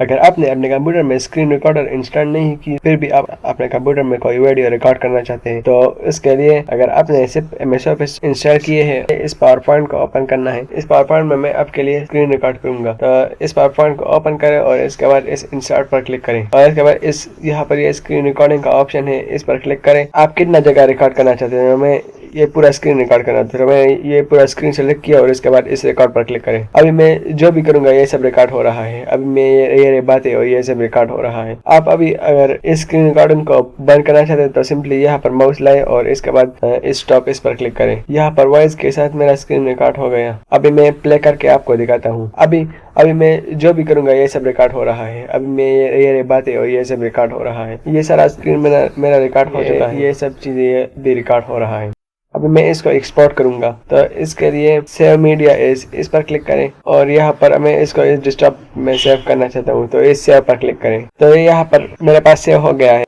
अगर आपने अपने कंप्यूटर में स्क्रीन रिकॉर्डर इंस्टॉल नहीं की, फिर भी आप अपने कंप्यूटर में कोई वीडियो रिकॉर्ड करना चाहते हैं, तो इसके लिए अगर आपने सिर्फ MS ऑफिस इंस्टॉल किए हैं, इस पावर पॉइंट को ओपन करना है। इस पावर पॉइंट में मैं आपके लिए स्क्रीन रिकॉर्ड करूंगा। तो इस पावर पॉइंट को ओपन करें और इसके बाद इस इंसर्ट पर क्लिक करें और इसके बाद इस यहाँ पर ये स्क्रीन रिकॉर्डिंग का ऑप्शन है, इस पर क्लिक करें। आप कितना जगह रिकॉर्ड करना चाहते हैं, मैं ये पूरा स्क्रीन रिकॉर्ड करना था, तो मैं ये पूरा स्क्रीन सेलेक्ट किया और इसके बाद इस रिकॉर्ड पर क्लिक करें। अभी मैं जो भी करूंगा ये सब रिकॉर्ड हो रहा है। अभी मैं ये बातें और ये सब रिकॉर्ड हो रहा है। आप अभी अगर इस स्क्रीन रिकॉर्डिंग को बंद करना चाहते हैं तो सिंपली यहाँ पर माउस लाएं और इसके बाद स्टॉप इस पर क्लिक करें। यहाँ पर वॉइस के साथ मेरा स्क्रीन रिकॉर्ड हो गया। अभी मैं प्ले करके आपको दिखाता हूँ। अभी मैं जो भी करूंगा ये सब रिकॉर्ड हो रहा है। अभी मैं ये बातें और ये सब रिकॉर्ड हो रहा है। ये सारा स्क्रीन मेरा रिकॉर्ड हो चुका है। ये सब चीजें भी रिकॉर्ड हो रहा है। अभी मैं इसको एक्सपोर्ट करूंगा, तो इसके लिए सेव मीडिया इस पर क्लिक करें और यहाँ पर मैं इसको इस डेस्कटॉप में सेव करना चाहता हूँ, तो इस सेव पर क्लिक करें। तो यहाँ पर मेरे पास सेव हो गया है।